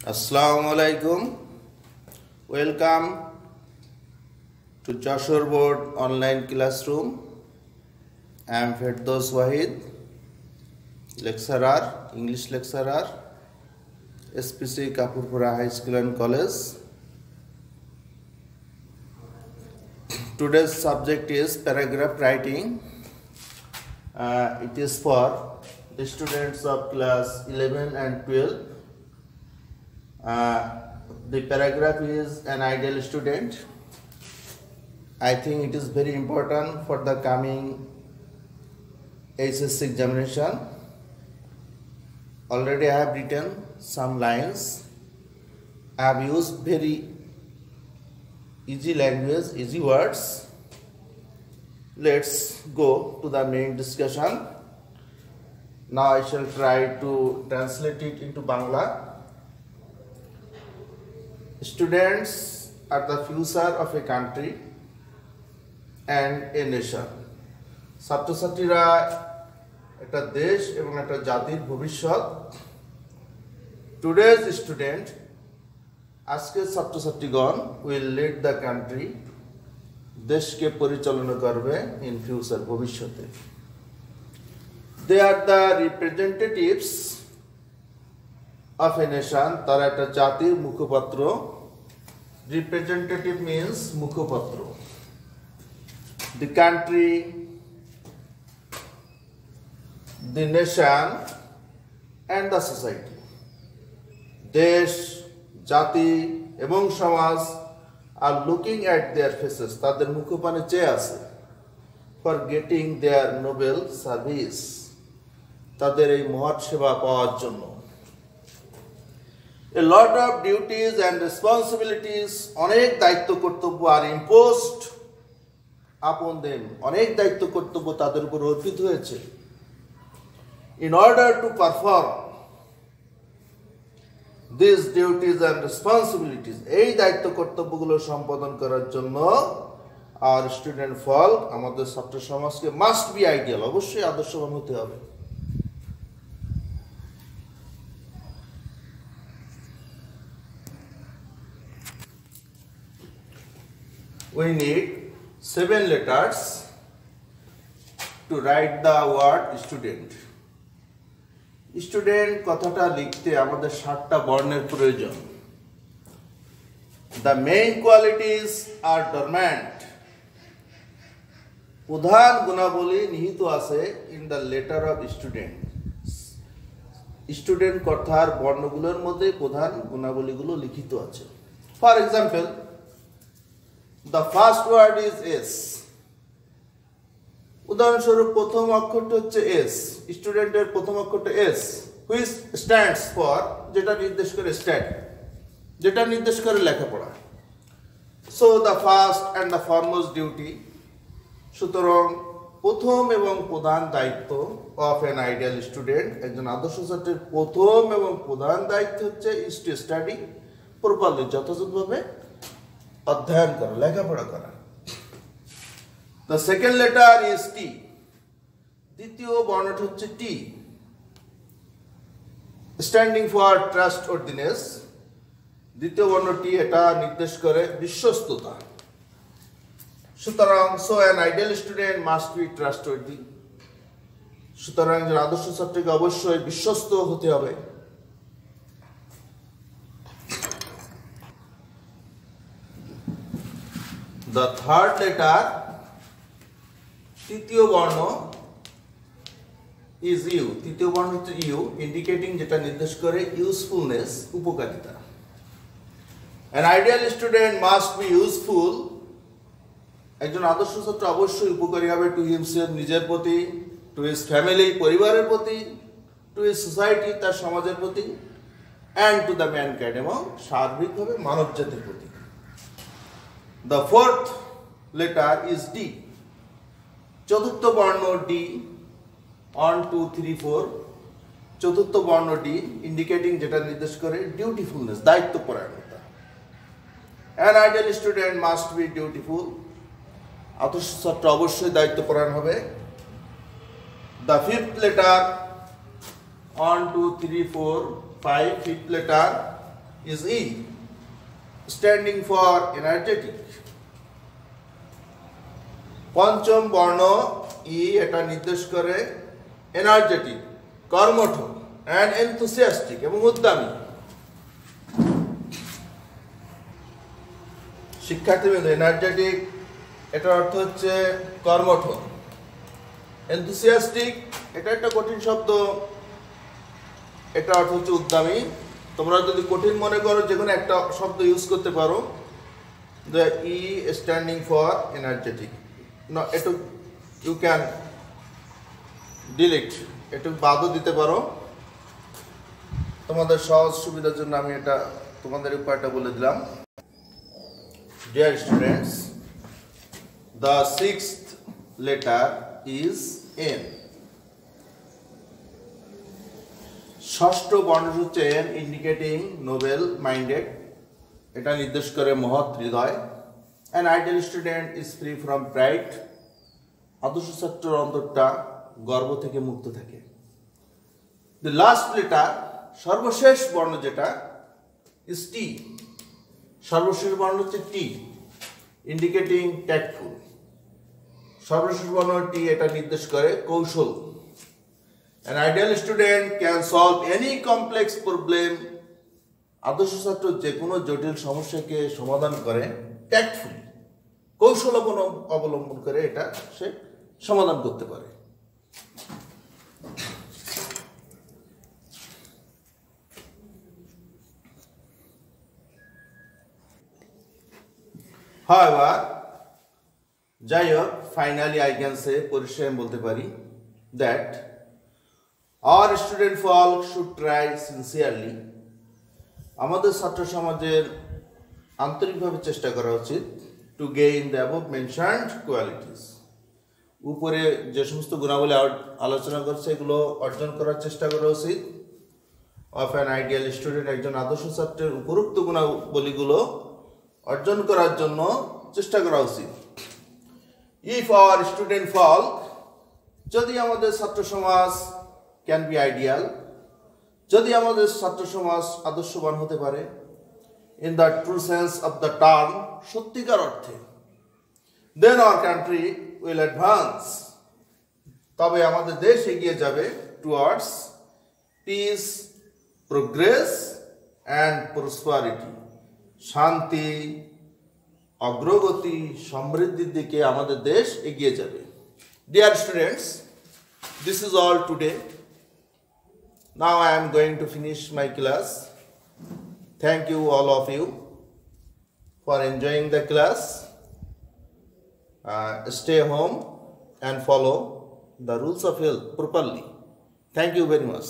Assalamualaikum. Welcome to Joshua Board online classroom. I am Firdaus Wahid, lecturer, English lecturer, SPC Kapurpura High School and College. Today's subject is paragraph writing. It is for the students of class 11 and 12. The paragraph is an ideal student. I think it is very important for the coming HSC examination. Already I have written some lines. I have used very easy language, easy words. Let's go to the main discussion. Now I shall try to translate it into Bangla. Students are the future of a country and a nation. ছাত্রছাত্রীরা একটা দেশ এবং একটা জাতির ভবিষ্যৎ। Today's student, আজকের ছাত্রছাত্রীগণ will lead the country, দেশকে পরিচালনা করবে in future ভবিষ্যতে। They are the representatives of a nation, তারা একটা জাতির মুখপাত্র। Representative means মুখপাত্র। The country, the nation and the society, দেশ, জাতি এবং সমাজ are looking at their faces, তাদের মুখপানে চেয়ে আছে, for getting their noble service, তাদের এই মহৎ সেবা পাওয়ার জন্য। A lot of duties and responsibilities, অনেক দায়িত্ব কর্তব্য are imposed upon them, অনেক দায়িত্ব কর্তব্য তাদের উপর অর্পিত হয়েছে। In order to perform these duties and responsibilities, এই দায়িত্ব কর্তব্যগুলো সম্পাদন করার জন্য our student folk, আমাদের ছাত্র সমাজকে must be ideal, অবশ্যই আদর্শবান হতে হবে। We need 7 letters to write the word student. Student কথাটা লিখতে আমাদের 7টা বর্ণের প্রয়োজন। The main qualities are dormant. প্রধান গুণাবলী নিহিত আছে in the letter of student. Student কথার বর্ণগুলোর মধ্যে প্রধান গুণাবলীগুলো লিখিত আছে। For example, the first word is S. উদাহরণস্বরূপ প্রথম অক্ষরটি হচ্ছে S, স্টুডেন্টের প্রথম অক্ষরটি S, which stands for, যেটা নির্দেশ করে স্ট্যান্ড, যেটা নির্দেশ করে লেখাপড়া। So the first and the foremost duty, সুতরাং প্রথম এবং প্রধান দায়িত্ব of an ideal student, একজন আদর্শ ছাত্রের প্রথম এবং প্রধান দায়িত্ব হচ্ছে is to study properly, যথাযথভাবে অধ্যয়ন করা, লেখাপড়া করা। The second letter is T. দ্বিতীয় বর্ণটি হচ্ছে T, standing for trustworthiness. দ্বিতীয় বর্ণটি এটা নির্দেশ করে বিশ্বস্ততা। সুতরাং so an ideal student must be trustworthy. সুতরাং একজন আদর্শ ছাত্রকে অবশ্যই বিশ্বস্ত হতে হবে। The third letter, তৃতীয় বর্ণ is U. তৃতীয় বর্ণ হচ্ছে U, indicating, যেটা নির্দেশ করে usefulness, উপকারিতা। An ideal student must be useful. একজন আদর্শ ছাত্র অবশ্যই উপকারী হবে to himself, নিজের প্রতি, to his family, পরিবারের প্রতি, to his society, তার সমাজের প্রতি, and to the mankind, এবং সার্বিকভাবে মানব জাতির প্রতি। The fourth letter is D. চতুর্থ বর্ণ D, 1 2 3 4, চতুর্থ বর্ণ D, indicating, যেটা নির্দেশ করে dutifulness, দায়িত্বপরায়ণতা। An ideal student must be dutiful. আদর্শ ছাত্র অবশ্যই দায়িত্বপরায়ণ হবে। The fifth letter, 1 2 3 4 5, fifth letter is E, standing for energetic. পঞ্চম বর্ণ ই এটা নির্দেশ করে এনার্জেটিক, কর্মঠ, and enthusiastic এবং উদ্যমী। শিক্ষার্থীবৃন্দ, এনার্জেটিক এটার অর্থ হচ্ছে কর্মঠ। enthusiastic এটা একটা কঠিন শব্দ, এটা অর্থ হচ্ছে উদ্যমী। তোমরা যদি কঠিন মনে করো যে কোনো একটা শব্দ ইউজ করতে পারো। the E standing for energetic, no এটু you can delete, এটু বাদও দিতে পারো। তোমাদের সহজ সুবিধার জন্য আমি এটা তোমাদের উপায়টা বলে দিলাম। Dear students, the sixth letter is N. ষষ্ঠ বর্ণ হচ্ছে N, indicating noble minded, এটা নির্দেশ করে মহৎ হৃদয়। An ideal student is free from pride, আদর্শ ছাত্রের অন্তরটা গর্ব থেকে মুক্ত থাকে। The last letter, সর্বশেষ বর্ণ যেটা, is T. সর্বশেষ বর্ণ হচ্ছে T, indicating tactful. সর্বশেষ বর্ণ T এটা নির্দেশ করে কৌশল। An ideal student can solve any complex problem, আদর্শ ছাত্র যে কোনো জটিল সমস্যাকে সমাধান করে tactfully, কৌশল অবলম্বন করে এটা সে সমাধান করতে পারে। However, যাই হোক, finally I can say, পরিশেষে আমি বলতে পারি that our student folk should try sincerely, আমাদের ছাত্র সমাজের আন্তরিকভাবে চেষ্টা করা উচিত to gain the above mentioned qualities, উপরে যে সমস্ত গুণাবলী আলোচনা করছে এগুলো অর্জন করার চেষ্টা করা উচিত of an ideal student, একজন আদর্শ ছাত্রের উপরোক্ত গুণাবলীগুলো অর্জন করার জন্য চেষ্টা করা উচিত। If our student folk, যদি আমাদের ছাত্র সমাজ can be ideal, যদি আমাদের ছাত্র সমাজ আদর্শবান হতে পারে in the true sense of the term, সত্যিকার অর্থে, then our country will advance, তবে আমাদের দেশ এগিয়ে যাবে towards peace, progress and prosperity, শান্তি, অগ্রগতি, সমৃদ্ধির দিকে আমাদের দেশ এগিয়ে যাবে। Dear students, this is all today. Now I am going to finish my class. Thank you all of you for enjoying the class. Stay home and follow the rules of health properly. Thank you very much.